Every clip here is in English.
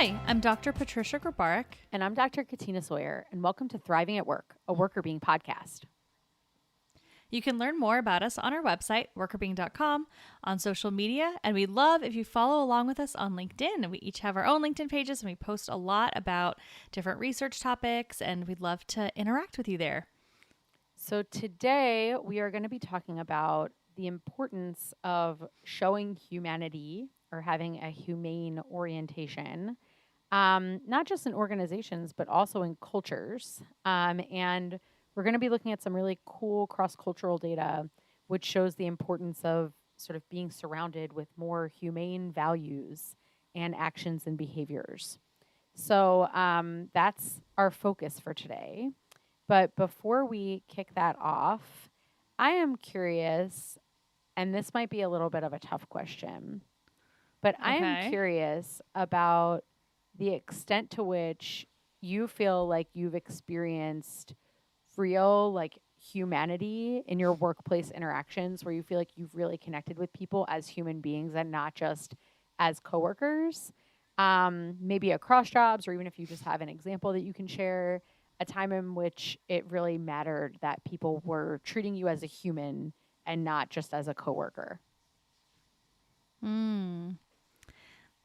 Hi, I'm Dr. Patricia Grabarek. And I'm Dr. Katina Sawyer, and welcome to Thriving at Work, a Worker Being podcast. You can learn more about us on our website, workerbeing.com, on social media, and we'd love if you follow along with us on LinkedIn. We each have our own LinkedIn pages, and we post a lot about different research topics, and we'd love to interact with you there. So today we are going to be talking about the importance of showing humanity or having a humane orientation, not just in organizations, but also in cultures. And we're going to be looking at some really cool cross-cultural data, which shows the importance of sort of being surrounded with more humane values and actions and behaviors. So that's our focus for today. But before we kick that off, I am curious, and this might be a little bit of a tough question, but I am curious about the extent to which you feel like you've experienced real humanity in your workplace interactions, where you feel like you've really connected with people as human beings and not just as coworkers. Maybe across jobs, or even if you just have an example that you can share, a time in which it really mattered that people were treating you as a human and not just as a coworker.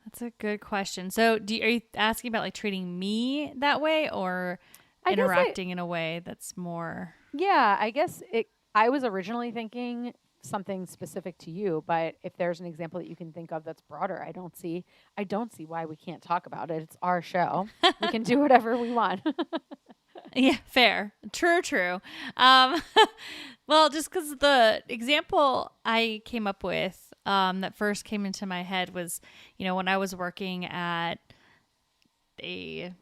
That's a good question. So are you asking about like treating me that way, or interacting in a way that's more? Yeah, I guess I was originally thinking something specific to you, but if there's an example that you can think of that's broader, I don't see why we can't talk about it. It's our show. We can do whatever we want. Yeah, fair. True. Well, just because the example I came up with that first came into my head was, when I was working at a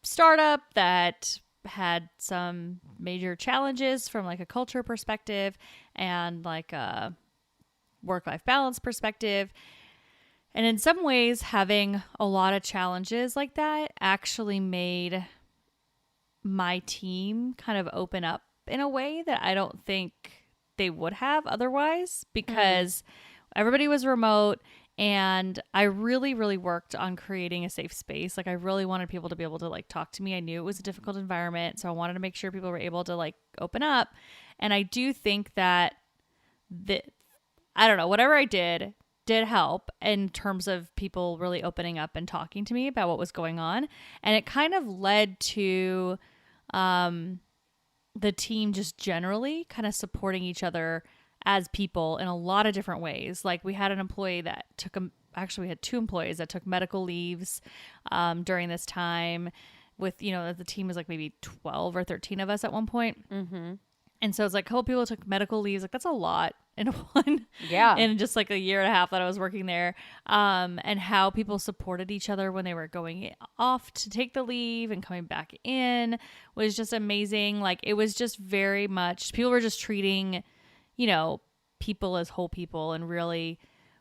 startup that had some major challenges from like a culture perspective and like a work-life balance perspective. And in some ways, having a lot of challenges like that actually made my team kind of open up in a way that I don't think they would have otherwise, because everybody was remote, and I really, really worked on creating a safe space. Like, I really wanted people to be able to like talk to me. I knew it was a difficult environment, so I wanted to make sure people were able to like open up. And I do think that I don't know, whatever I did help in terms of people really opening up and talking to me about what was going on. And it kind of led to the team just generally kind of supporting each other as people in a lot of different ways. Like, we had an employee that we had two employees that took medical leaves during this time with, the team was like maybe 12 or 13 of us at one point. Mm-hmm. And so it's like a couple people took medical leaves. Like, that's a lot in in just like a year and a half that I was working there. And how people supported each other when they were going off to take the leave and coming back in was just amazing. Like, it was just very much, people were just treating, people as whole people and really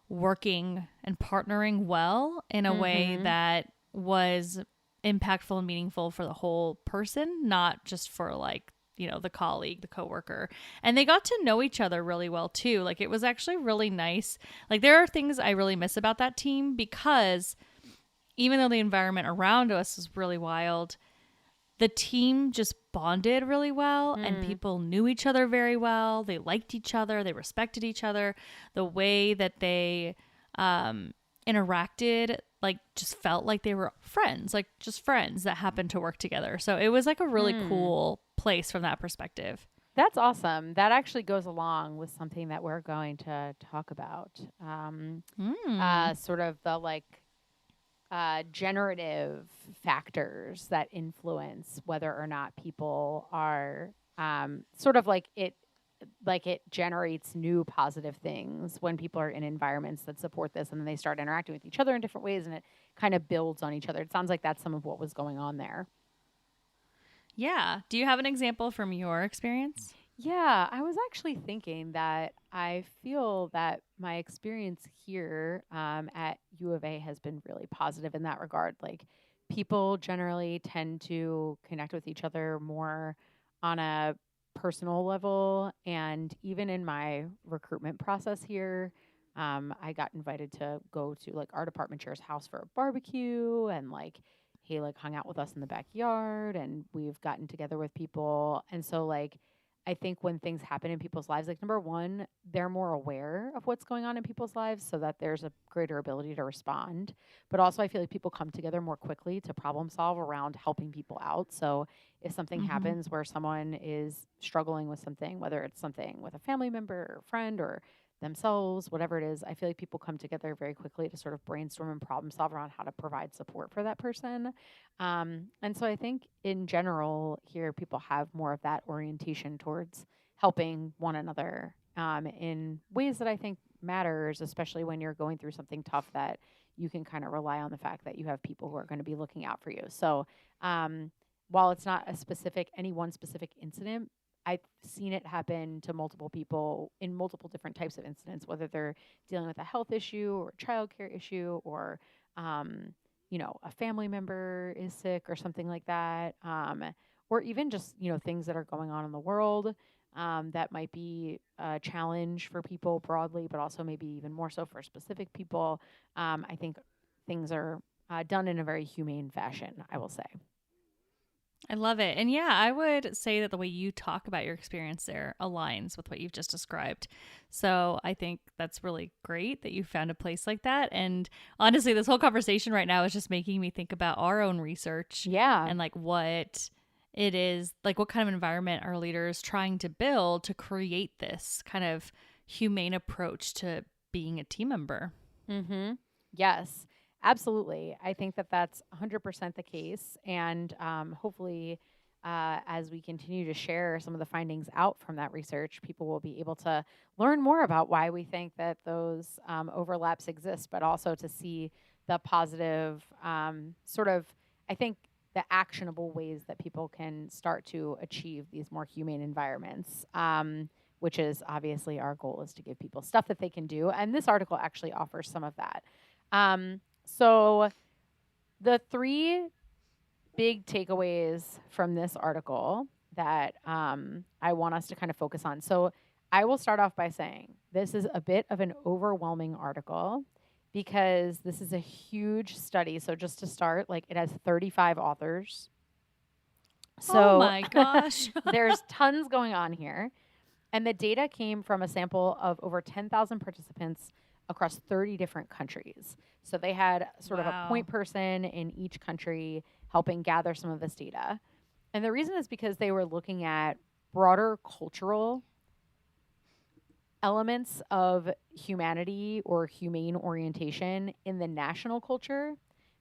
working and partnering well in a way that was impactful and meaningful for the whole person, not just for like, the colleague, the coworker. And they got to know each other really well too. Like, it was actually really nice. Like, there are things I really miss about that team, because even though the environment around us was really wild, the team just bonded really well, and people knew each other very well. They liked each other. They respected each other. The way that they interacted, like, just felt like they were friends, like just friends that happened to work together. So it was like a really cool place from that perspective. That's awesome. That actually goes along with something that we're going to talk about. Sort of the generative factors that influence whether or not people are sort of like it generates new positive things when people are in environments that support this, and then they start interacting with each other in different ways, and it kind of builds on each other. It sounds like that's some of what was going on there. Yeah. Do you have an example from your experience? Yeah, I was actually thinking that I feel that my experience here at U of A has been really positive in that regard. Like, people generally tend to connect with each other more on a personal level. And even in my recruitment process here, I got invited to go to like our department chair's house for a barbecue, and like he like hung out with us in the backyard, and we've gotten together with people. And so like I think when things happen in people's lives, like number one, they're more aware of what's going on in people's lives so that there's a greater ability to respond. But also I feel like people come together more quickly to problem solve around helping people out. So if something Mm-hmm. happens where someone is struggling with something, whether it's something with a family member or friend or themselves, whatever it is, I feel like people come together very quickly to sort of brainstorm and problem solve around how to provide support for that person. And so I think in general, here people have more of that orientation towards helping one another in ways that I think matters, especially when you're going through something tough that you can kind of rely on the fact that you have people who are going to be looking out for you. So while it's not a specific, any one specific incident, I've seen it happen to multiple people in multiple different types of incidents, whether they're dealing with a health issue or a childcare issue or, a family member is sick or something like that. Or even just, things that are going on in the world that might be a challenge for people broadly, but also maybe even more so for specific people. I think things are done in a very humane fashion, I will say. I love it. And yeah, I would say that the way you talk about your experience there aligns with what you've just described. So I think that's really great that you found a place like that. And honestly, this whole conversation right now is just making me think about our own research Yeah. and like what it is, like what kind of environment are leaders trying to build to create this kind of humane approach to being a team member. Mm-hmm. Yes, absolutely. I think that that's 100% the case. And hopefully, as we continue to share some of the findings out from that research, people will be able to learn more about why we think that those overlaps exist, but also to see the positive sort of, I think, the actionable ways that people can start to achieve these more humane environments. Which is obviously our goal is to give people stuff that they can do. And this article actually offers some of that. So the three big takeaways from this article that I want us to kind of focus on. So I will start off by saying this is a bit of an overwhelming article because this is a huge study. So just to start, like it has 35 authors. Oh So my gosh. there's tons going on here. And the data came from a sample of over 10,000 participants across 30 different countries. So they had sort of a Wow. point person in each country helping gather some of this data. And the reason is because they were looking at broader cultural elements of humanity or humane orientation in the national culture.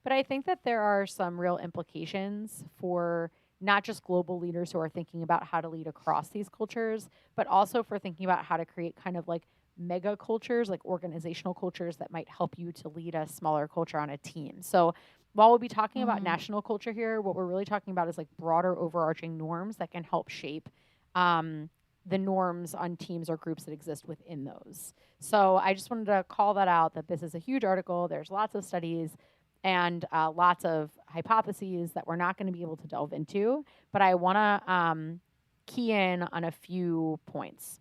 But I think that there are some real implications for not just global leaders who are thinking about how to lead across these cultures, but also for thinking about how to create kind of like mega cultures, like organizational cultures that might help you to lead a smaller culture on a team. So while we'll be talking about Mm-hmm. national culture here, what we're really talking about is like broader overarching norms that can help shape um, the norms on teams or groups that exist within those. So I just wanted to call that out that this is a huge article. There's lots of studies and lots of hypotheses that we're not going to be able to delve into, but I want to key in on a few points.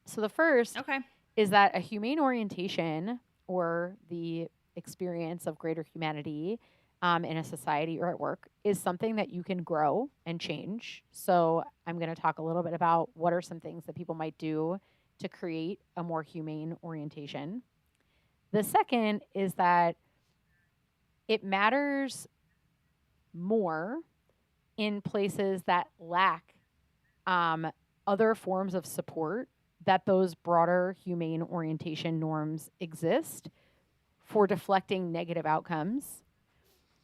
So the first Okay. is that a humane orientation or the experience of greater humanity in a society or at work is something that you can grow and change. So I'm going to talk a little bit about what are some things that people might do to create a more humane orientation. The second is that it matters more in places that lack um, other forms of support that those broader humane orientation norms exist for deflecting negative outcomes.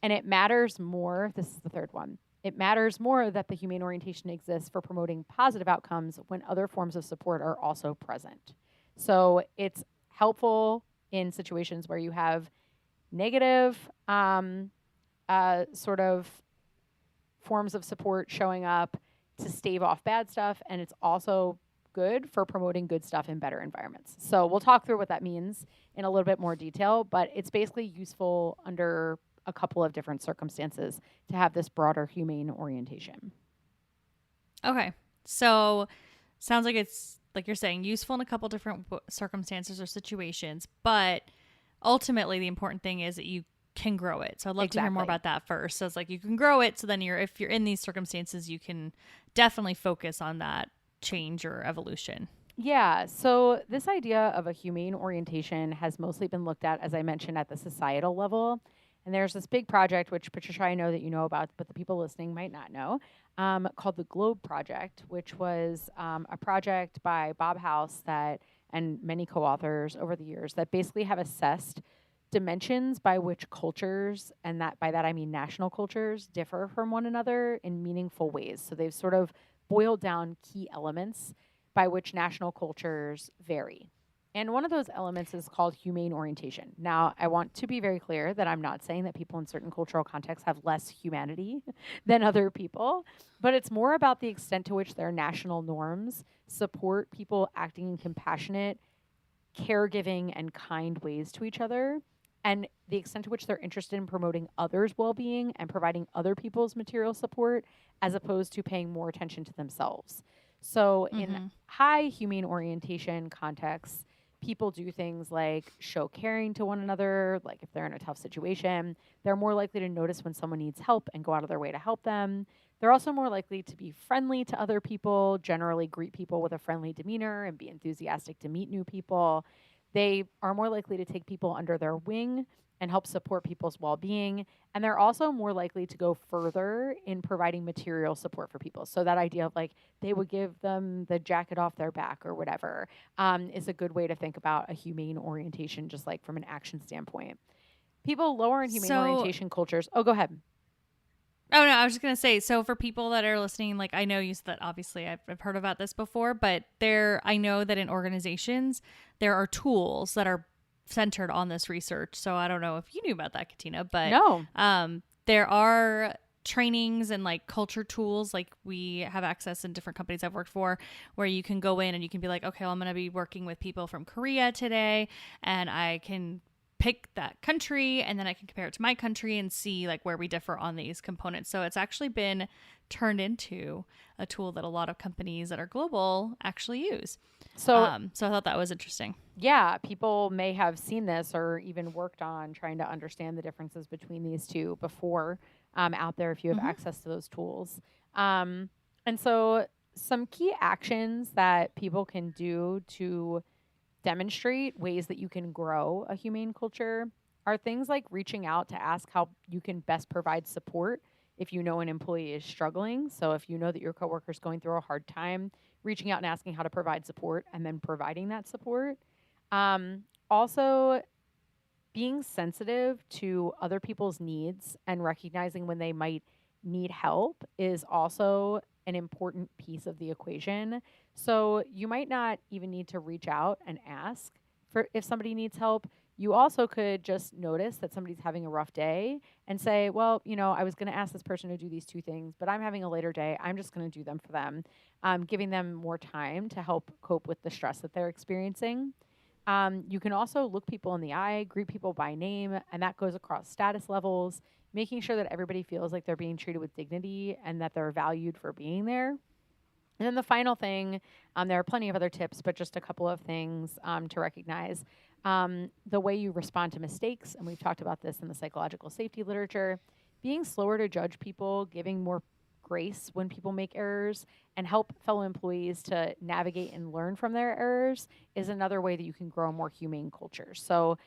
And it matters more, this is the third one, it matters more that the humane orientation exists for promoting positive outcomes when other forms of support are also present. So it's helpful in situations where you have negative sort of forms of support showing up to stave off bad stuff. And it's also good for promoting good stuff in better environments. So we'll talk through what that means in a little bit more detail, but it's basically useful under a couple of different circumstances to have this broader humane orientation. Okay. So sounds like it's like you're saying, useful in a couple different circumstances or situations, but ultimately the important thing is that you can grow it. So I'd love to hear more Exactly. about that first. So it's like you can grow it, so then if you're in these circumstances, you can definitely focus on that change or evolution. Yeah. So, this idea of a humane orientation has mostly been looked at, as I mentioned, at the societal level. And there's this big project, which Patricia, I know that you know about, but the people listening might not know, called the Globe Project, which was a project by Bob House that and many co-authors over the years that basically have assessed dimensions by which cultures, and that by that I mean national cultures, differ from one another in meaningful ways. So they've sort of boiled down key elements by which national cultures vary. And one of those elements is called humane orientation. Now, I want to be very clear that I'm not saying that people in certain cultural contexts have less humanity than other people, but it's more about the extent to which their national norms support people acting in compassionate, caregiving, and kind ways to each other, and the extent to which they're interested in promoting others' well being and providing other people's material support as opposed to paying more attention to themselves. So, in Mm-hmm. high humane orientation contexts, people do things like show caring to one another, like if they're in a tough situation. They're more likely to notice when someone needs help and go out of their way to help them. They're also more likely to be friendly to other people, generally greet people with a friendly demeanor and be enthusiastic to meet new people. They are more likely to take people under their wing and help support people's well being. And they're also more likely to go further in providing material support for people. So, that idea of like they would give them the jacket off their back or whatever is a good way to think about a humane orientation, just like from an action standpoint. People lower in humane So orientation cultures. Oh, go ahead. Oh no, I was just gonna say. So for people that are listening, like I know you said that obviously I've heard about this before, but I know that in organizations there are tools that are centered on this research. So I don't know if you knew about that, Katina, but No. there are trainings and like culture tools like we have access in different companies I've worked for where you can go in and you can be like, okay, well, I'm going to be working with people from Korea today, and I can pick that country and then I can compare it to my country and see like where we differ on these components. So it's actually been turned into a tool that a lot of companies that are global actually use. So, So I thought that was interesting. yeah, people may have seen this or even worked on trying to understand the differences between these two before out there if you have Mm-hmm. access to those tools. Um, and so, some key actions that people can do to demonstrate ways that you can grow a humane culture are things like reaching out to ask how you can best provide support if you know an employee is struggling. So if you know that your coworker is going through a hard time, reaching out and asking how to provide support and then providing that support. Also, being sensitive to other people's needs and recognizing when they might need help is also an important piece of the equation. So you might not even need to reach out and ask for if somebody needs help. You also could just notice that somebody's having a rough day and say, well, I was going to ask this person to do these two things, but I'm having a later day. I'm just going to do them for them, giving them more time to help cope with the stress that they're experiencing. You can also look people in the eye, greet people by name, and that goes across status levels, making sure that everybody feels like they're being treated with dignity and that they're valued for being there. And then the final thing, there are plenty of other tips, but just a couple of things to recognize. The way you respond to mistakes, and we've talked about this in the psychological safety literature, being slower to judge people, giving more grace when people make errors, and help fellow employees to navigate and learn from their errors is another way that you can grow a more humane culture. So,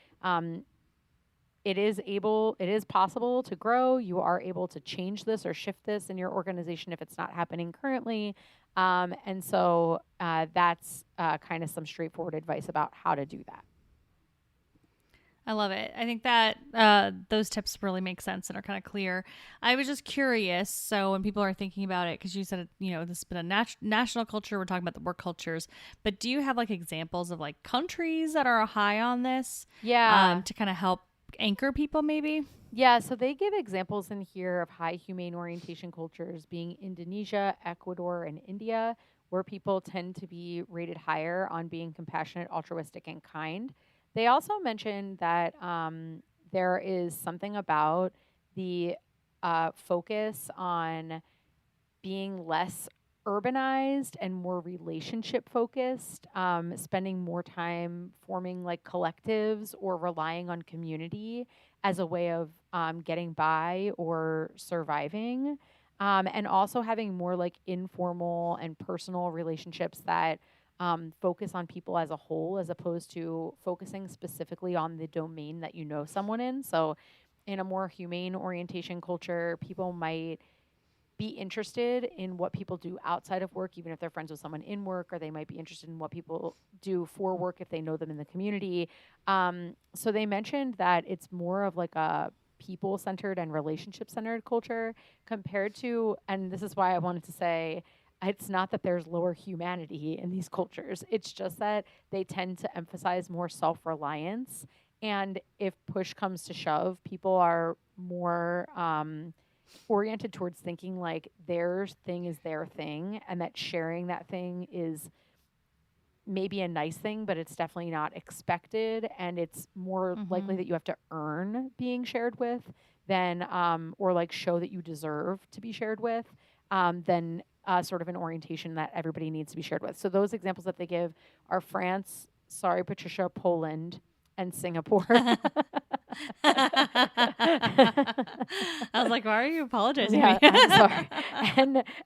it is possible to grow. You are able to change this or shift this in your organization if it's not happening currently. That's kind of some straightforward advice about how to do that. I love it. I think that those tips really make sense and are kind of clear. I was just curious. So when people are thinking about it, because you said, this has been a national culture, we're talking about the work cultures, but do you have like examples of like countries that are high on this Yeah. to kind of help anchor people maybe? Yeah, so they give examples in here of high humane orientation cultures being Indonesia, Ecuador, and India, where people tend to be rated higher on being compassionate, altruistic, and kind. They also mentioned that there is something about the focus on being less urbanized and more relationship focused, spending more time forming like collectives or relying on community as a way of getting by or surviving. And also having more like informal and personal relationships that focus on people as a whole as opposed to focusing specifically on the domain that you know someone in. So, in a more humane orientation culture, people might be interested in what people do outside of work, even if they're friends with someone in work, or they might be interested in what people do for work if they know them in the community. So they mentioned that it's more of like a people centered and relationship centered culture compared to, and this is why I wanted to say, it's not that there's lower humanity in these cultures. It's just that they tend to emphasize more self reliance. And if push comes to shove, people are more oriented towards thinking like their thing is their thing and that sharing that thing is maybe a nice thing, but it's definitely not expected. And it's more likely Mm-hmm. that you have to earn being shared with than, or like show that you deserve to be shared with, than sort of an orientation that everybody needs to be shared with. So those examples that they give are France, sorry, Patricia, Poland, and Singapore. I was like, why are you apologizing to Yeah, me? I'm sorry.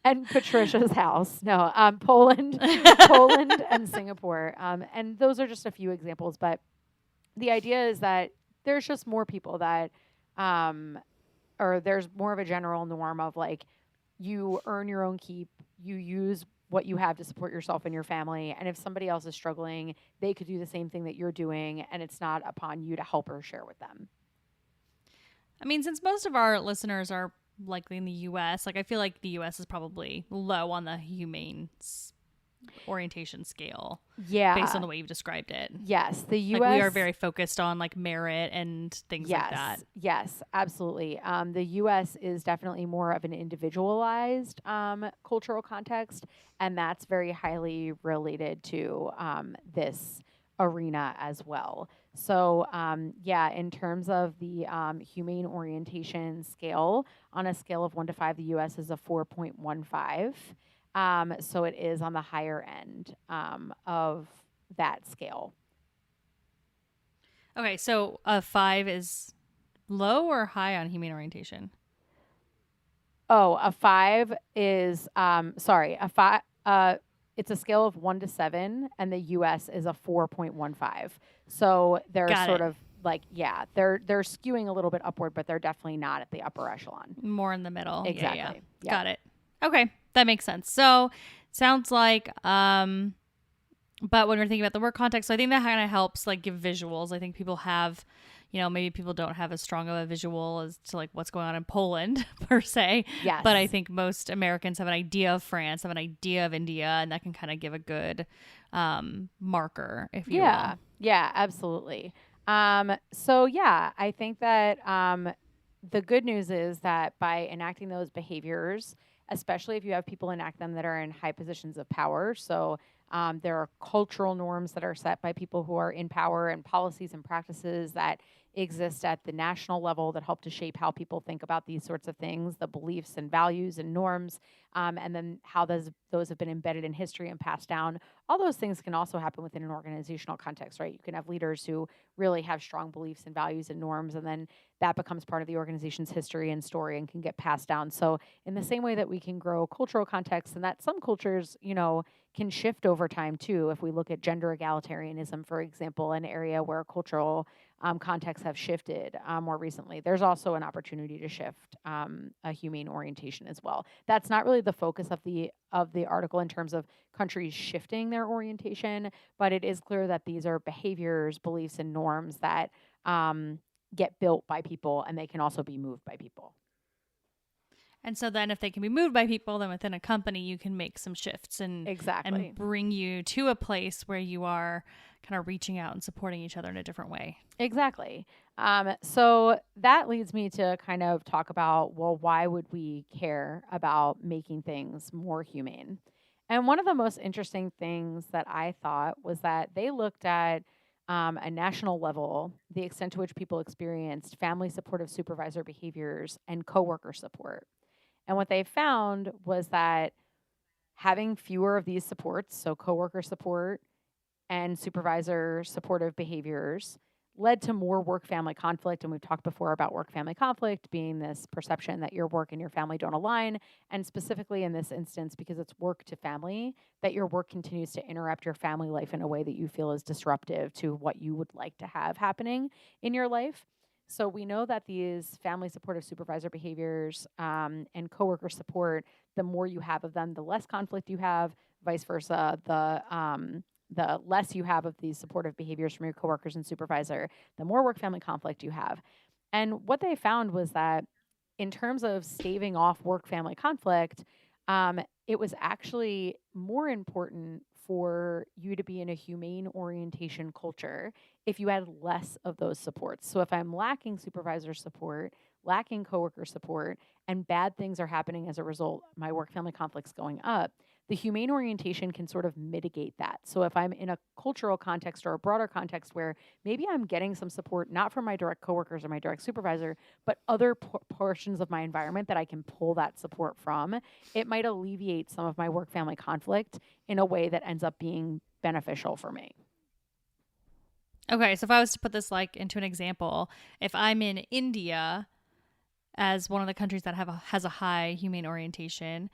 And Patricia's house. No, Poland, Poland and Singapore. And those are just a few examples, but the idea is that there's just more people that um or there's more of a general norm of like you earn your own keep, you use what you have to support yourself and your family, and if somebody else is struggling, they could do the same thing that you're doing and it's not upon you to help or share with them. I mean, since most of our listeners are likely in the US, like I feel like the US is probably low on the humane orientation scale based on Yeah. the way you've described it. Yes, the Like we are US. very focused on like merit and things like that. Yes, yes, absolutely. The US is definitely more of an individualized cultural context, and that's very highly related to this arena as well. So, yeah, in terms of the humane orientation scale, on a scale of 1 to 5, the US is a 4.15. So it is on the higher end of that scale. Okay, so a 5 is low or high on humane orientation? Oh, a 5 is sorry, a 5 it's a scale of 1 to 7 and the US is a 4.15. So they're Got sort it. of like, yeah, they're skewing a little bit upward, but they're definitely not at the upper echelon. More in the middle. Yeah, yeah. Exactly. Yep. Got it. Okay, that makes sense. So, sounds like but when we're thinking about the work context, so I think that kind of helps like give visuals. I think people have, maybe people don't have as strong of a visual as to like what's going on in Poland per se, but I Yes. think most Americans have an idea of France, have an idea of India, and that can kind of give a good marker, if you will. Yeah. Yeah, absolutely. So yeah, I think that the good news is that by enacting those behaviors, especially if you have people enact them that are in high positions of power, so there are cultural norms that are set by people who are in power and policies and practices that exist at the national level that help to shape how people think about these sorts of things, the beliefs and values and norms, and then how those have been embedded in history and passed down. All those things can also happen within an organizational context, right? You can have leaders who really have strong beliefs and values and norms, and then that becomes part of the organization's history and story and can get passed down. So, in the same way that we can grow cultural context, and that some cultures, can shift over time too. If we look at gender egalitarianism, for example, an area where cultural contexts have shifted more recently, there's also an opportunity to shift a humane orientation as well. That's not really the focus of the article in terms of countries shifting their orientation, but it is clear that these are behaviors, beliefs, and norms that get built by people, and they can also be moved by people. And so then if they can be moved by people, then within a company you can make some shifts and Exactly. bring you to a place where you are kind of reaching out and supporting each other in a different way. Exactly. So that leads me to kind of talk about, well, why would we care about making things more humane? And one of the most interesting things that I thought was that they looked at a national level, the extent to which people experienced family supportive supervisor behaviors and coworker support. And what they found was that Having fewer of these supports, so coworker support and supervisor supportive behaviors, led to more work family conflict. And we've talked before about work family conflict being this perception that your work and your family don't align. And specifically in this instance, because it's work to family, that your work continues to interrupt your family life in a way that you feel is disruptive to what you would like to have happening in your life. So we know that these family supportive supervisor behaviors and coworker support, the more you have of them, the less conflict you have. Vice versa, the less you have of these supportive behaviors from your coworkers and supervisor, the more work family conflict you have. And what they found was that in terms of staving off work family conflict, it was actually more important for you to be in a humane orientation culture if you had less of those supports. So if I'm lacking supervisor support, lacking coworker support, and bad things are happening as a result, my work family conflict's going up, the humane orientation can sort of mitigate that. So if I'm in a cultural context or a broader context where maybe I'm getting some support, not from my direct coworkers or my direct supervisor, but other portions of my environment that I can pull that support from, it might alleviate some of my work family conflict in a way that ends up being beneficial for me. Okay, so if I was to put this like into an example, if I'm in India as one of the countries that has a high humane orientation,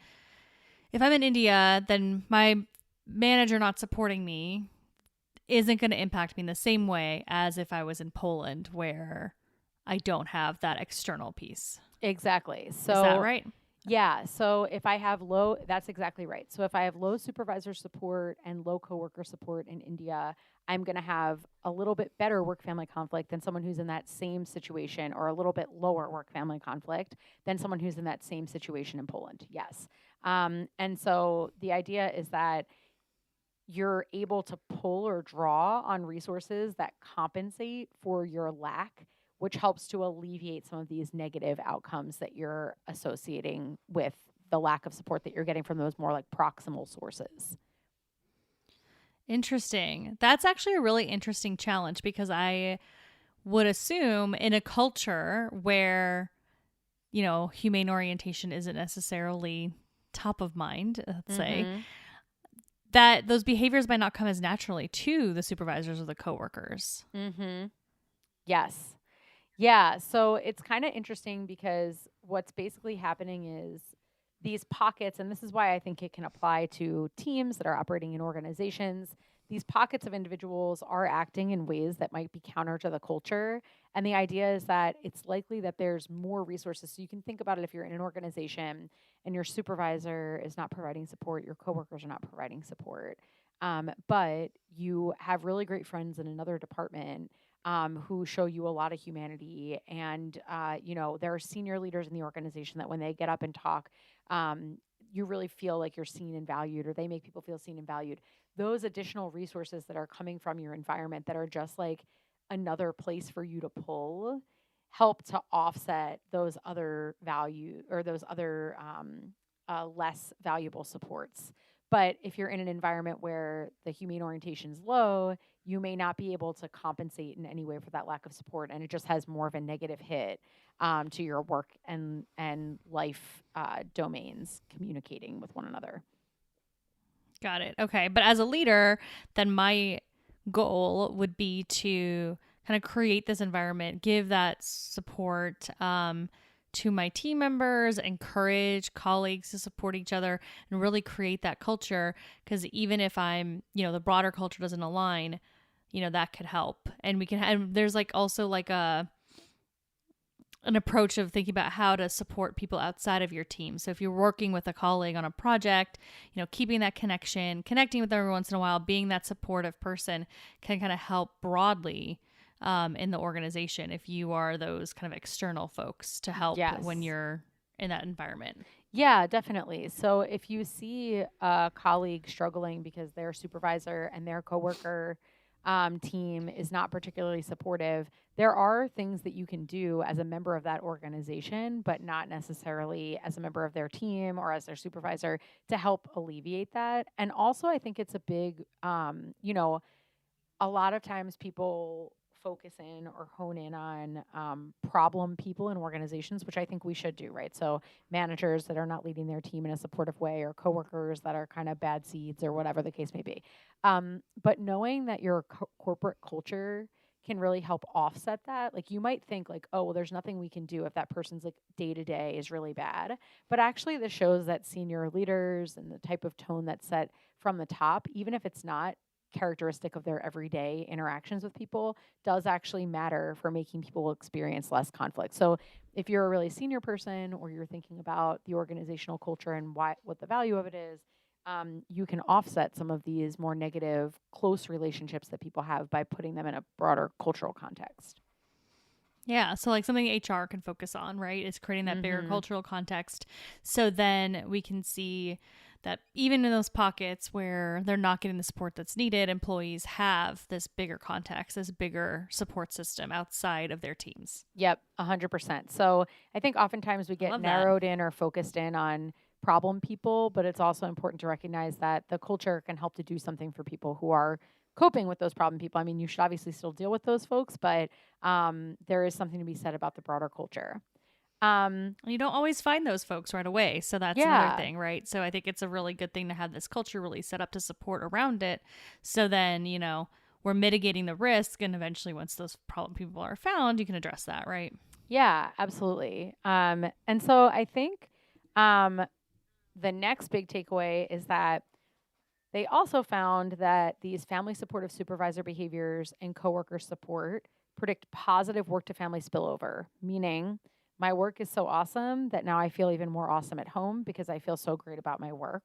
if I'm in India, then my manager not supporting me isn't going to impact me in the same way as if I was in Poland where I don't have that external piece. Exactly. Is that So right? yeah. So if I have low, that's exactly right. So if I have low supervisor support and low coworker support in India, I'm going to have a little bit better work family conflict than someone who's in that same situation, or a little bit lower work family conflict than someone who's in that same situation in Poland. Yes. And so the idea is that you're able to pull or draw on resources that compensate for your lack, which helps to alleviate some of these negative outcomes that you're associating with the lack of support that you're getting from those more like proximal sources. Interesting. That's actually a really interesting challenge because I would assume in a culture where, humane orientation isn't necessarily top of mind, let's say, Mm-hmm. that those behaviors might not come as naturally to the supervisors or the coworkers. Mm-hmm. Yes. Yeah, so it's kind of interesting because what's basically happening is these pockets, and this is why I think it can apply to teams that are operating in organizations. These pockets of individuals are acting in ways that might be counter to the culture. And the idea is that it's likely that there's more resources. So you can think about it if you're in an organization and your supervisor is not providing support, your coworkers are not providing support, but you have really great friends in another department who show you a lot of humanity. And, there are senior leaders in the organization that when they get up and talk, you really feel like you're seen and valued, or they make people feel seen and valued. Those additional resources that are coming from your environment that are just like another place for you to pull help to offset those other value or those other less valuable supports. But if you're in an environment where the humane orientation is low, you may not be able to compensate in any way for that lack of support, and it just has more of a negative hit to your work and life domains communicating with one another. Got it. Okay. But as a leader, then my goal would be to kind of create this environment, give that support to my team members, encourage colleagues to support each other, and really create that culture. Because even if the broader culture doesn't align, that could help. And and there's like also like an approach of thinking about how to support people outside of your team. So if you're working with a colleague on a project, keeping that connection, connecting with them every once in a while, being that supportive person can kind of help broadly in the organization if you are those kind of external folks to help when Yes. you're in that environment. Yeah, definitely. So if you see a colleague struggling because their supervisor and their coworker team is not particularly supportive, there are things that you can do as a member of that organization, but not necessarily as a member of their team or as their supervisor to help alleviate that. And also, I think it's a big, a lot of times people focus in or hone in on problem people in organizations, which I think we should do, right? So managers that are not leading their team in a supportive way, or coworkers that are kind of bad seeds, or whatever the case may be. But knowing that your corporate culture can really help offset that. Like, you might think like, oh, well, there's nothing we can do if that person's like day to day is really bad. But actually, this shows that senior leaders and the type of tone that's set from the top, even if it's not characteristic of their everyday interactions with people, does actually matter for making people experience less conflict. So if you're a really senior person, or you're thinking about the organizational culture and what the value of it is, you can offset some of these more negative close relationships that people have by putting them in a broader cultural context. Yeah, so like something HR can focus on, right, is creating that bigger Mm-hmm. cultural context. So then we can see that even in those pockets where they're not getting the support that's needed, employees have this bigger context, this bigger support system outside of their teams. Yep, 100%. So I think oftentimes we I get love that. narrowed in or focused in on problem people, but it's also important to recognize that the culture can help to do something for people who are coping with those problem people. I mean, you should obviously still deal with those folks, but there is something to be said about the broader culture. Um, You don't always find those folks right away. So that's another yeah, thing, right? So I think it's a really good thing to have this culture really set up to support around it. So then, we're mitigating the risk. And eventually, once those problem people are found, you can address that, right? yeah, absolutely. And so I think um, the next big takeaway is that they also found that these family supportive supervisor behaviors and coworker support predict positive work to family spillover, meaning my work is so awesome that now I feel even more awesome at home because I feel so great about my work.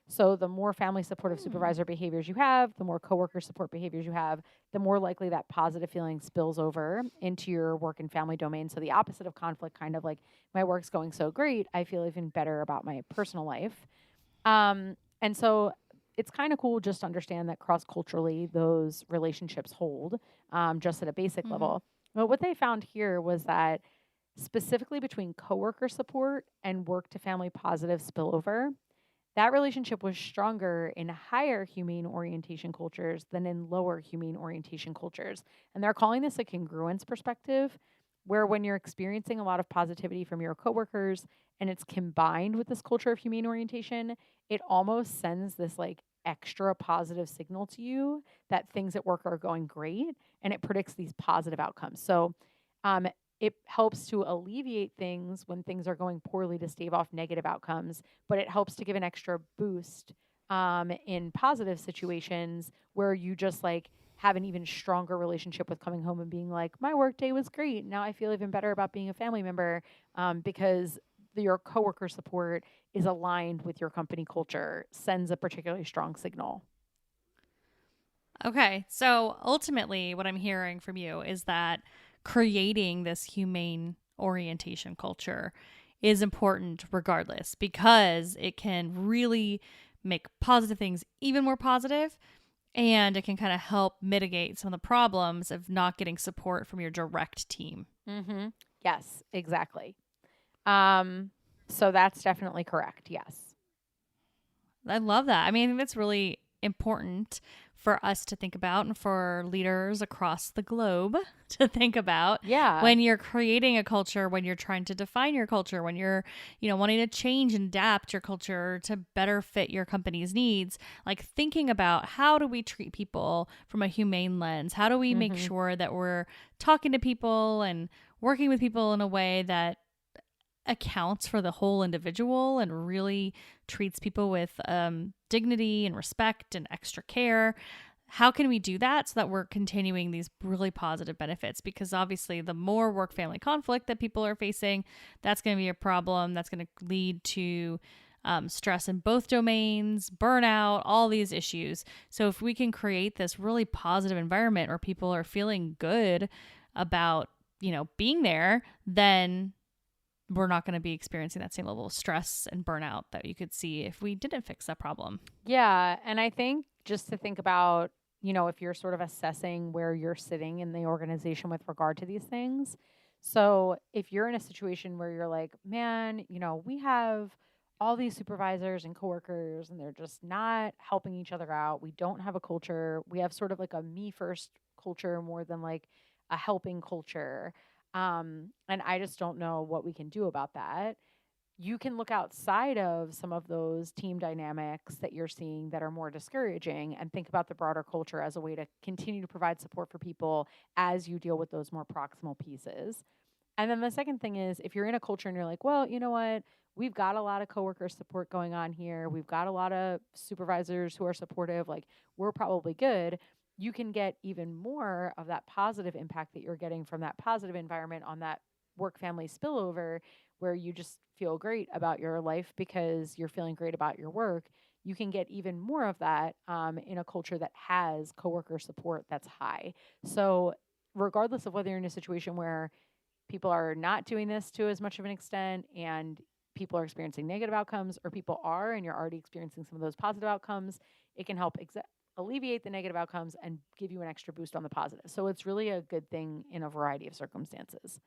So the more family supportive Hmm. supervisor behaviors you have, the more coworker support behaviors you have, the more likely that positive feeling spills over into your work and family domain. So the opposite of conflict, kind of like my work's going so great, I feel even better about my personal life. And so it's kind of cool just to understand that cross culturally those relationships hold, just at a basic Mm-hmm. level. But what they found here was that specifically between coworker support and work to family positive spillover, that relationship was stronger in higher humane orientation cultures than in lower humane orientation cultures. And they're calling this a congruence perspective, where when you're experiencing a lot of positivity from your coworkers and it's combined with this culture of humane orientation, it almost sends this like extra positive signal to you that things at work are going great, and it predicts these positive outcomes. So um, it helps to alleviate things when things are going poorly to stave off negative outcomes, but it helps to give an extra boost in positive situations where you just like have an even stronger relationship with coming home and being like, my work day was great. Now I feel even better about being a family member, because your coworker support is aligned with your company culture, sends a particularly strong signal. Okay. So ultimately, what I'm hearing from you is that creating this humane orientation culture is important regardless because it can really make positive things even more positive, and it can kind of help mitigate some of the problems of not getting support from your direct team. Mm-hmm. Yes, exactly. Um, so that's definitely correct. Yes. I love that. I mean, I think that's really important for us to think about and for leaders across the globe to think about Yeah. when you're creating a culture, when you're trying to define your culture, when you're, wanting to change and adapt your culture to better fit your company's needs, like thinking about how do we treat people from a humane lens? How do we make Mm-hmm. sure that we're talking to people and working with people in a way that accounts for the whole individual and really treats people with dignity and respect and extra care. How can we do that so that we're continuing these really positive benefits? Because obviously, the more work family conflict that people are facing, that's going to be a problem. That's going to lead to stress in both domains, burnout, all these issues. So, if we can create this really positive environment where people are feeling good about, being there, then we're not going to be experiencing that same level of stress and burnout that you could see if we didn't fix that problem. Yeah. And I think just to think about, if you're sort of assessing where you're sitting in the organization with regard to these things. So if you're in a situation where you're like, man, we have all these supervisors and coworkers and they're just not helping each other out. We don't have a culture. We have sort of like a me first culture more than like a helping culture. And I just don't know what we can do about that. You can look outside of some of those team dynamics that you're seeing that are more discouraging and think about the broader culture as a way to continue to provide support for people as you deal with those more proximal pieces. And then the second thing is if you're in a culture and you're like, well, you know what? We've got a lot of coworker support going on here. We've got a lot of supervisors who are supportive. Like, we're probably good. You can get even more of that positive impact that you're getting from that positive environment on that work family spillover, where you just feel great about your life because you're feeling great about your work. You can get even more of that in a culture that has coworker support that's high. So, regardless of whether you're in a situation where people are not doing this to as much of an extent and people are experiencing negative outcomes, or people are and you're already experiencing some of those positive outcomes, it can help alleviate the negative outcomes and give you an extra boost on the positive. So it's really a good thing in a variety of circumstances.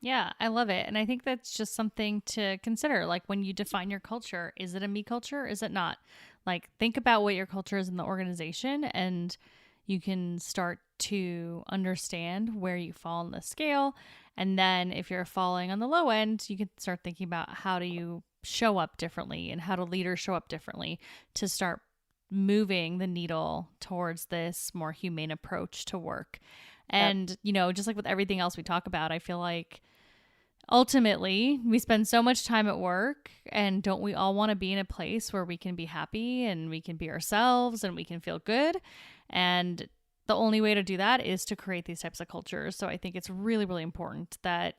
Yeah, I love it. And I think that's just something to consider. Like, when you define your culture, is it a me culture? Is it not? Like, think about what your culture is in the organization, and you can start to understand where you fall on the scale. And then if you're falling on the low end, you can start thinking about how do you show up differently and how do leaders show up differently to start moving the needle towards this more humane approach to work. And, just like with everything else we talk about, I feel like ultimately we spend so much time at work, and don't we all want to be in a place where we can be happy and we can be ourselves and we can feel good? And the only way to do that is to create these types of cultures. So I think it's really, really important that,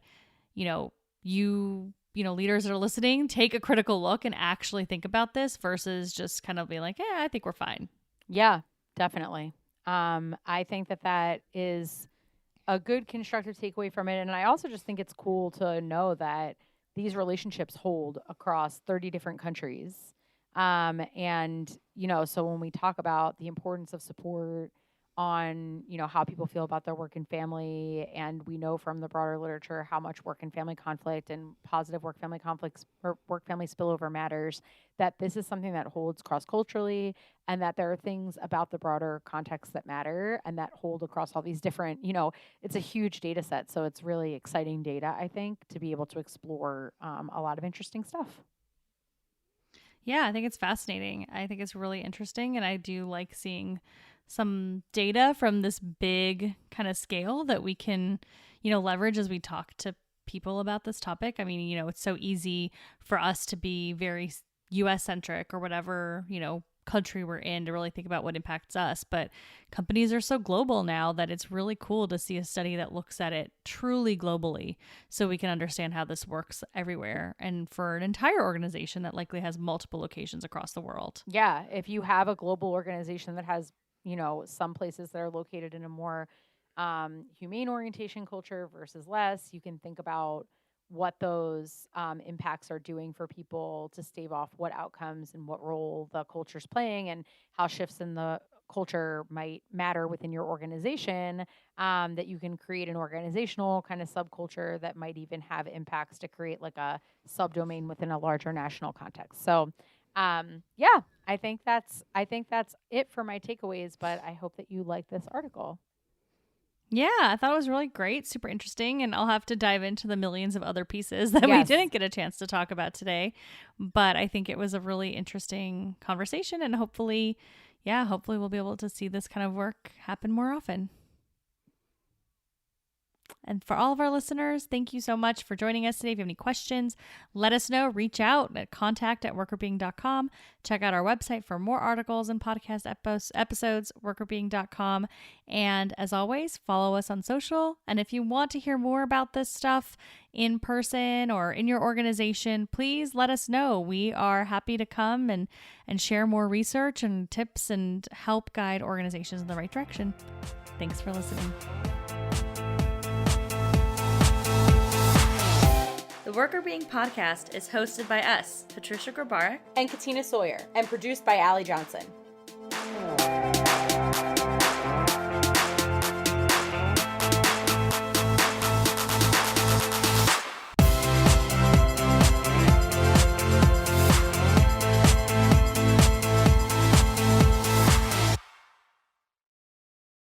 leaders that are listening, take a critical look and actually think about this versus just kind of being like, yeah, I think we're fine. Yeah, definitely. I think that is a good constructive takeaway from it. And I also just think it's cool to know that these relationships hold across 30 different countries. So when we talk about the importance of support on, how people feel about their work and family, and we know from the broader literature how much work and family conflict and positive work family conflicts or work family spillover matters, that this is something that holds cross-culturally, and that there are things about the broader context that matter and that hold across all these different, it's a huge data set. So it's really exciting data, I think, to be able to explore a lot of interesting stuff. Yeah, I think it's fascinating. I think it's really interesting. And I do like seeing some data from this big kind of scale that we can, leverage as we talk to people about this topic. I mean, it's so easy for us to be very US centric or whatever, country we're in to really think about what impacts us. But companies are so global now that it's really cool to see a study that looks at it truly globally so we can understand how this works everywhere, and for an entire organization that likely has multiple locations across the world. Yeah, if you have a global organization that has, some places that are located in a more humane orientation culture versus less, you can think about what those impacts are doing for people to stave off what outcomes and what role the culture's playing, and how shifts in the culture might matter within your organization, that you can create an organizational kind of subculture that might even have impacts to create like a subdomain within a larger national context. So yeah, I think that's it for my takeaways, but I hope that you like this article. Yeah, I thought it was really great, super interesting, and I'll have to dive into the millions of other pieces that we Yes. didn't get a chance to talk about today. But I think it was a really interesting conversation, and hopefully we'll be able to see this kind of work happen more often. And for all of our listeners, thank you so much for joining us today. If you have any questions, let us know. Reach out at contact@workerbeing.com. Check out our website for more articles and podcast episodes, workerbeing.com. And as always, follow us on social. And if you want to hear more about this stuff in person or in your organization, please let us know. We are happy to come and share more research and tips and help guide organizations in the right direction. Thanks for listening. The Worker Being podcast is hosted by us, Patricia Grabarek and Katina Sawyer, and produced by Allie Johnson.